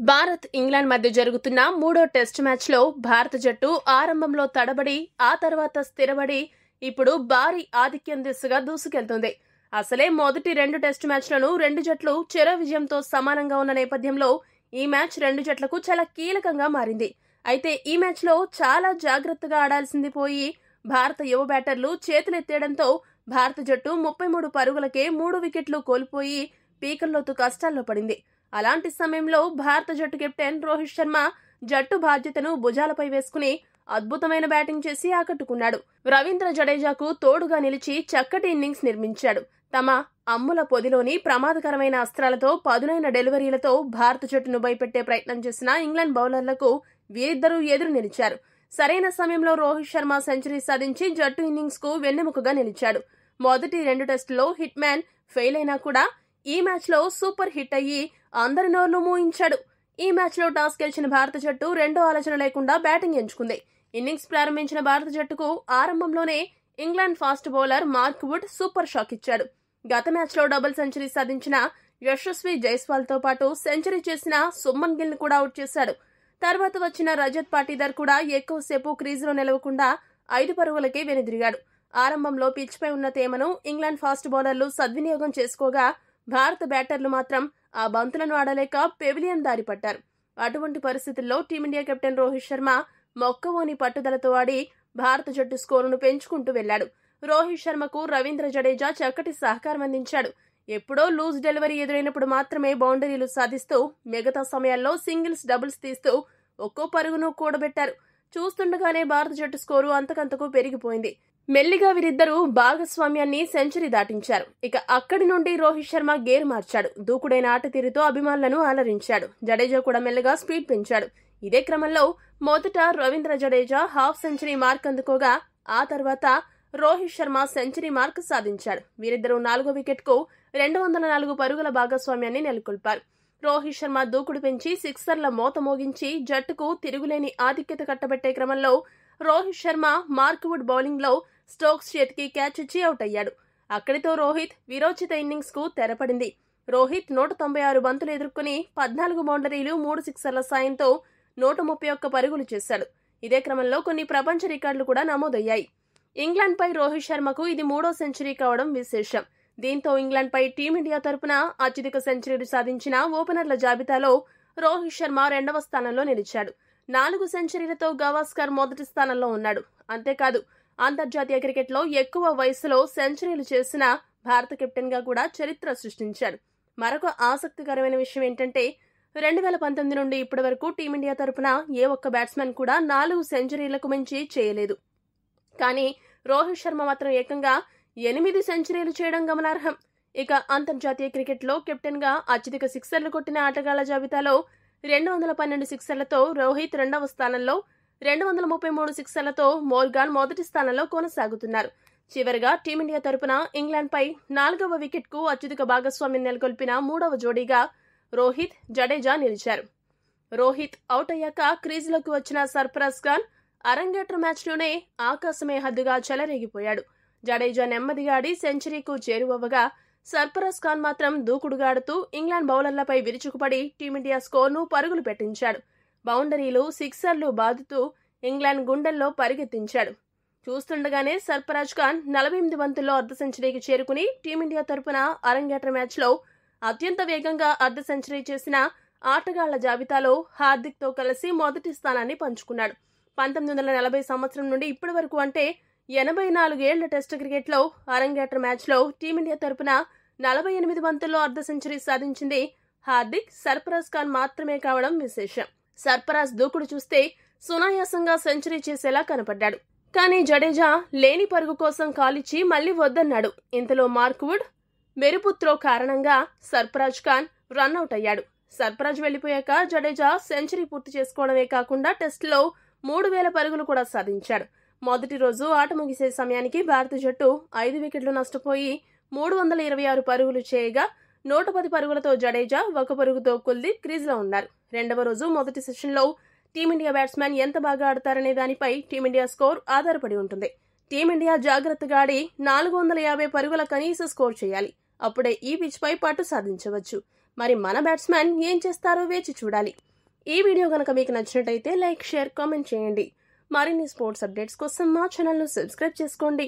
Bharat England మధ్య జరుగుతున్న మూడో టెస్ట్ మ్యాచ్లో భారత జట్టు ఆరంభంలో తడబడి ఆ తర్వాత స్థిరపడి ఇప్పుడు భారీ ఆధిక్యం దిశగా దూసుకెళ్తుంది. అసలే మొదటి రెండు టెస్ట్ మ్యాచ్లను రెండు జట్లు చెరో విజయంతో సమానంగా ఉన్న నేపథ్యంలో ఈ మ్యాచ్ రెండు జట్లకు చాలా కీలకంగా మారింది. అయితే ఈ మ్యాచ్లో చాలా జాగ్రత్తగా ఆడాల్సింది పోయి భారత యువ బ్యాటర్లు చేతులెత్తేయడంతో భారత జట్టు 33 పరుగులకే 3 వికెట్లు కోల్పోయి పీకల్లోతు కష్టాల్లో పడింది. అలాంటి సమయంలో భారత జట్టు కెప్టెన్ రోహిత్ శర్మ జట్టు బాధ్యతను భుజాలపై వేసుకుని అద్భుతమైన బ్యాటింగ్ చేసి ఆకట్టుకున్నాడు. రవీంద్ర జడేజాకు తోడుగా నిలిచి చక్కటి ఇన్నింగ్స్ నిర్మించాడు. తమ అమ్ముల పొదిలోని ప్రమాదకరమైన అస్త్రాలతో పదునైన డెలివరీలతో భారత జట్టును భయపెట్టే ప్రయత్నం చేసిన ఇంగ్లాండ్ బౌలర్లకు వీరిద్దరూ ఎదురు నిలిచారు. సరైన సమయంలో రోహిత్ శర్మ సెంచరీ సాధించి జట్టు ఇన్నింగ్స్ కు వెన్నెముకగా నిలిచాడు. మొదటి రెండు టెస్టులో హిట్ మ్యాన్ ఫెయిల్ అయినా కూడా ఈ మ్యాచ్ లో సూపర్ హిట్ అయ్యి అందరి నోర్లు మూయించాడు. ఈ మ్యాచ్ లో టాస్ గెలిచిన భారత జట్టు రెండో ఆలోచన లేకుండా బ్యాటింగ్ ఎంచుకుంది. ఇన్నింగ్స్ ప్రారంభించిన భారత జట్టుకు ఆరంభంలోనే England fast bowler Mark Wood super shock ఇచ్చాడు. గత మ్యాచ్ లో డబుల్ సెంచరీ సాధించిన యశస్వి జైస్వాల్ తో పాటు సెంచరీ చేసిన సుమన్ గిల్ ను కూడా అవుట్ చేశాడు. తర్వాత వచ్చిన రజత్ పాటీదార్ కూడా ఎక్కువసేపు క్రీజులో నిలవకుండా 5 పరుగులకే వెనుదిరిగాడు. ఆరంభంలో పిచ్ పై ఉన్న తేమను ఇంగ్లాండ్ ఫాస్ట్ బౌలర్లు సద్వినియోగం చేసుకోగా భారత బ్యాటర్లు మాత్రం ఆ బంతులను ఆడలేక పెవిలియన్ దారి పట్టారు. అటువంటి పరిస్థితుల్లో టీమిండియా కెప్టెన్ రోహిత్ శర్మ మొక్కవోని పట్టుదలతో ఆడి భారత జట్టు స్కోరును పెంచుకుంటూ వెళ్లాడు. రోహిత్ శర్మకు రవీంద్ర జడేజా చక్కటి సహకారం అందించాడు. ఎప్పుడో లూజ్ డెలివరీ ఎదురైనప్పుడు మాత్రమే బౌండరీలు సాధిస్తూ మిగతా సమయాల్లో సింగిల్స్ డబుల్స్ తీస్తూ ఒక్కో పరుగును కూడబెట్టారు. చూస్తుండగానే భారత జట్టు స్కోరు అంతకంతకు పెరిగిపోయింది. మెల్లిగా వీరిద్దరూ భాగస్వామ్యాన్ని సెంచరీ దాటించారు. ఇక అక్కడి నుండి రోహిత్ శర్మ గేర్ మార్చాడు. దూకుడైన ఆట తీరుతో అభిమానులను అలరించాడు. జడేజా కూడా మెల్లగా స్పీడ్ పెంచాడు. ఇదే క్రమంలో మొదట Ravindra Jadeja half century mark అందుకోగా ఆ తర్వాత రోహిత్ శర్మ సెంచరీ మార్క్ సాధించాడు. వీరిద్దరూ 4వ వికెట్ కు 204 పరుగుల భాగస్వామ్యాన్ని నెలకొల్పారు. రోహిత్ శర్మ దూకుడు పెంచి సిక్సర్ల మోత మోగించి జట్టుకు తిరుగులేని ఆధిక్యత కట్టబెట్టే క్రమంలో Rohit Sharma Mark Wood bowling లో స్టోక్స్ చేతికి క్యాచ్ ఇచ్చి అవుట్ అయ్యాడు. అక్కడితో రోహిత్ వీరోచిత ఇన్నింగ్స్ కు తెరపడింది. రోహిత్ 196 బంతులు ఎదుర్కొని 14 బౌండరీలు 3 సిక్సర్ల సాయంతో 131 పరుగులు చేశాడు. ఇదే క్రమంలో కొన్ని ప్రపంచ రికార్డులు కూడా నమోదయ్యాయి. ఇంగ్లాండ్ పై రోహిత్ శర్మకు ఇది 3వ సెంచరీ కావడం విశేషం. దీంతో ఇంగ్లాండ్ పై టీమిండియా తరపున అత్యధిక సెంచరీలు సాధించిన ఓపెనర్ల జాబితాలో రోహిత్ శర్మ 2వ స్థానంలో నిలిచాడు. 4 సెంచరీలతో గవాస్కర్ మొదటి స్థానంలో ఉన్నాడు. అంతేకాదు అంతర్జాతీయ క్రికెట్లో ఎక్కువ వయసులో సెంచరీలు చేసిన భారత కెప్టెన్ గా కూడా చరిత్ర సృష్టించాడు. మరొక ఆసక్తికరమైన విషయం ఏంటంటే 2019 నుండి ఇప్పటి వరకు టీమిండియా తరపున ఏ ఒక్క బ్యాట్స్మెన్ కూడా 4 సెంచరీలకు మించి చేయలేదు. కానీ రోహిత్ శర్మ మాత్రం ఏకంగా 8 సెంచరీలు చేయడం గమనార్హం. ఇక అంతర్జాతీయ క్రికెట్లో కెప్టెన్ గా అత్యధిక సిక్సర్లు కొట్టిన ఆటగాళ్ల జాబితాలో 212 సిక్సర్లతో రోహిత్ 2వ స్థానంలో, 233 సిక్సర్లతో మోర్గాన్ మొదటి స్థానంలో కొనసాగుతున్నారు. చివరిగా టీమిండియా తరపున ఇంగ్లాండ్ పై 4వ వికెట్ కు అత్యధిక భాగస్వామ్యం నెలకొల్పిన 3వ జోడీగా రోహిత్, జడేజా నిలిచారు. రోహిత్ అవుట్ అయ్యాక క్రీజులోకి వచ్చిన సర్ఫరాజ్ ఖాన్ అరంగేట్ర మ్యాచ్లోనే ఆకాశమే హద్దుగా చెలరేగిపోయాడు. జడేజా నెమ్మదిగా ఆడి సెంచరీకు చేరువవ్వగా సర్ఫరాజ్ ఖాన్ మాత్రం దూకుడుగా ఆడుతూ ఇంగ్లాండ్ బౌలర్లపై విరుచుకుపడి టీమిండియా స్కోర్ను పరుగులు పెట్టించాడు. బౌండరీలు, సిక్సర్లు బాదుతూ ఇంగ్లాండ్ గుండెల్లో పరిగెత్తించాడు. చూస్తుండగానే సర్ఫరాజ్ ఖాన్ 48 బంతుల్లో అర్ధ సెంచరీకి చేరుకుని టీమిండియా తరపున అరంగేట్ర మ్యాచ్లో అత్యంత వేగంగా అర్ధ సెంచరీ చేసిన ఆటగాళ్ల జాబితాలో హార్దిక్ తో కలిసి మొదటి స్థానాన్ని పంచుకున్నాడు. 1940 సంవత్సరం నుండి ఇప్పటి వరకు అంటే 84 ఏళ్ల టెస్ట్ క్రికెట్ లో అరంగేట్ర మ్యాచ్ లో టీమిండియా తరపున 48 బంతుల్లో అర్ధ సెంచరీ సాధించింది హార్దిక్, సర్ఫరాజ్ ఖాన్ మాత్రమే కావడం విశేషం. సర్ఫరాజ్ దూకుడు చూస్తే సునాయాసంగా సెంచరీ చేసేలా కనపడ్డాడు. కానీ జడేజా లేని పరుగు కోసం కాలిచ్చి మళ్లీ వద్దన్నాడు. ఇంతలో మార్క్ వుడ్ మెరుపు త్రో కారణంగా సర్ఫరాజ్ ఖాన్ రన్అట్ అయ్యాడు. సర్ఫరాజ్ వెళ్లిపోయాక జడేజా సెంచరీ పూర్తి చేసుకోవడమే కాకుండా టెస్టులో 3000 పరుగులు కూడా సాధించాడు. మొదటి రోజు ఆట ముగిసే సమయానికి భారత జట్టు 5 వికెట్లు నష్టపోయి 326 పరుగులు చేయగా 110 పరుగులతో జడేజా, 1 పరుగుతో కుల్దీప్ క్రీజులో ఉన్నారు. రెండవ రోజు మొదటి సెషన్లో టీమిండియా బ్యాట్స్మెన్ ఎంత బాగా ఆడతారనే దానిపై టీమిండియా స్కోర్ ఆధారపడి ఉంటుంది. టీమిండియా జాగ్రత్తగా ఆడి 450 పరుగుల కనీస స్కోర్ చేయాలి. అప్పుడే ఈ పిచ్ పై పట్టు సాధించవచ్చు. మరి మన బ్యాట్స్మెన్ ఏం చేస్తారో వేచి చూడాలి. ఈ వీడియో కనుక మీకు నచ్చినట్టయితే లైక్, షేర్, కామెంట్ చేయండి. మరిన్ని స్పోర్ట్స్ అప్డేట్స్ కోసం మా ఛానల్ను సబ్స్క్రైబ్ చేసుకోండి.